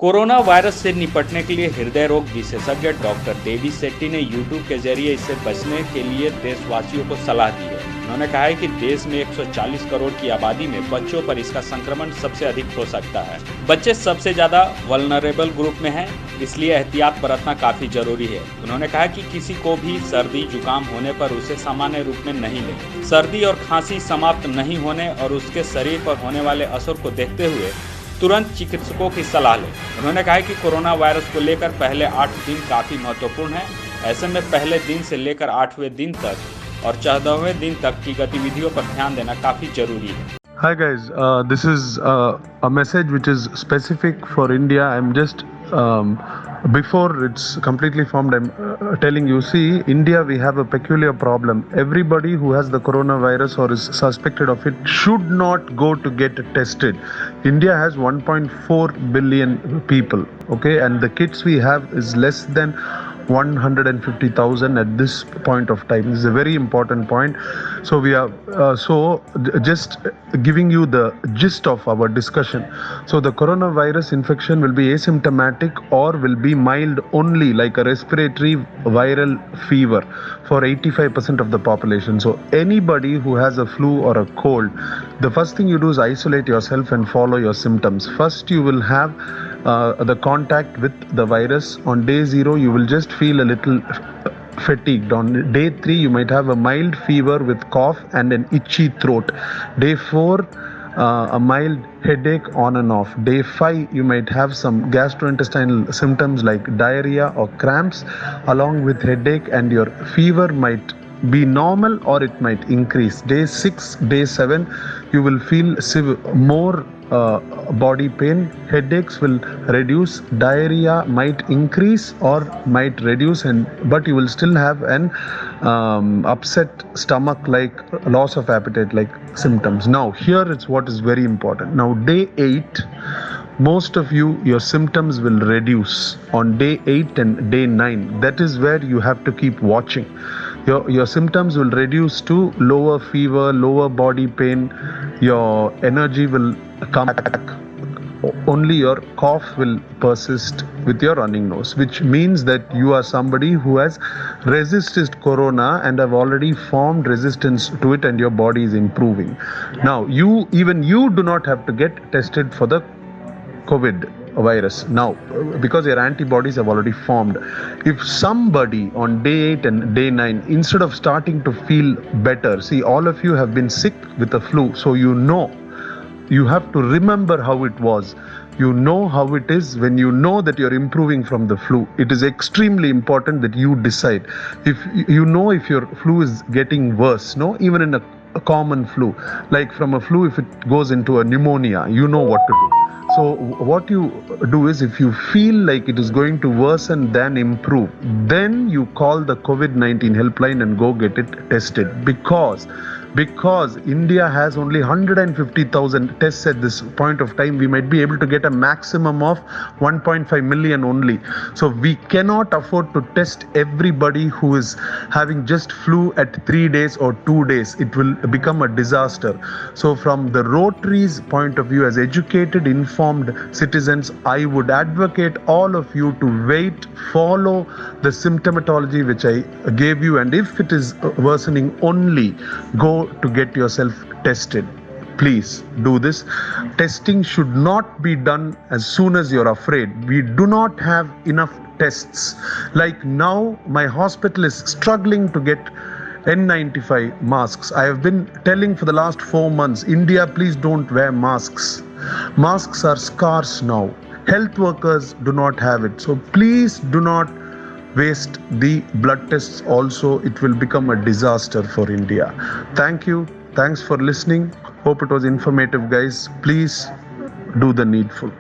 Corona virus से निपटने के लिए हृदय रोग विशेषज्ञ डॉक्टर देवी शेट्टी ने यूट्यूब के जरिए इससे बचने के लिए देशवासियों को सलाह दी है। उन्होंने कहा है कि देश में 140 करोड़ की आबादी में बच्चों पर इसका संक्रमण सबसे अधिक हो सकता है। बच्चे सबसे ज्यादा वल्नरेबल ग्रुप में हैं, इसलिए एहतियात बरतना काफी जरूरी है। उन्होंने कहा कि किसी को भी सर्दी जुकाम होने पर उसे सामान्य रूप में नहीं लें। सर्दी और खांसी समाप्त नहीं होने और उसके शरीर पर होने वाले असर को देखते हुए तुरंत चिकित्सकों की सलाह लें। उन्होंने कहा कि कोरोना वायरस को लेकर पहले 8 दिन काफ़ी महत्वपूर्ण है। ऐसे में पहले दिन से लेकर 8वें दिन तक और 14वें दिन तक की गतिविधियों पर ध्यान देना काफ़ी जरूरी है। Hi guys, this is a message which is specific for India. I'm just before it's completely formed, I'm telling you, see, India, we have a peculiar problem. Everybody who has the coronavirus or is suspected of it should not go to get tested. India has 1.4 billion people, okay, and the kits we have is less than 150,000 at this point of time. This is a very important point. So we are just giving you the gist of our discussion. So the coronavirus infection will be asymptomatic or will be mild only, like a respiratory viral fever for 85% of the population. So anybody who has a flu or a cold, the first thing you do is isolate yourself and follow your symptoms. First you will have the contact with the virus. On day 0 you will just feel a little fatigued. On day 3 you might have a mild fever with cough and an itchy throat. Day 4 a mild headache on and off. Day 5 you might have some gastrointestinal symptoms like diarrhea or cramps along with headache, and your fever might be normal or it might increase. Day 6, day 7 you will feel more body pain, headaches will reduce, diarrhea might increase or might reduce, but you will still have an upset stomach, like loss of appetite like symptoms. Now here is what is very important. Now day 8, most of you, your symptoms will reduce on day 8 and day 9. That is where you have to keep watching. Your symptoms will reduce to lower fever, lower body pain, your energy will come back. Only your cough will persist with your running nose, which means that you are somebody who has resisted corona and have already formed resistance to it, and your body is improving. Now even you do not have to get tested for the COVID virus now, because your antibodies have already formed. If somebody on day 8 and day 9, instead of starting to feel better, see, all of you have been sick with the flu, so you have to remember how it was. You know how it is when you know that you're improving from the flu. It is extremely important that you decide. If you know if your flu is getting worse, no, even in a common flu, like from a flu, if it goes into a pneumonia, you know what to do. So what you do is, if you feel like it is going to worsen than improve, then you call the COVID-19 helpline and go get it tested. Because India has only 150,000 tests at this point of time, we might be able to get a maximum of 1.5 million only. So we cannot afford to test everybody who is having just flu at 3 days or 2 days. It will become a disaster. So from the Rotary's point of view, as educated, informed citizens, I would advocate all of you to wait, follow the symptomatology which I gave you, and if it is worsening, only go to get yourself tested. Please do this. Testing should not be done as soon as you're afraid. We do not have enough tests. Like now, my hospital is struggling to get N95 masks. I have been telling for the last 4 months, India, please don't wear masks. Masks are scarce now. Health workers do not have it. So please do not waste the blood tests also. It will become a disaster for India. Thank you. Thanks for listening. Hope it was informative, guys. Please do the needful.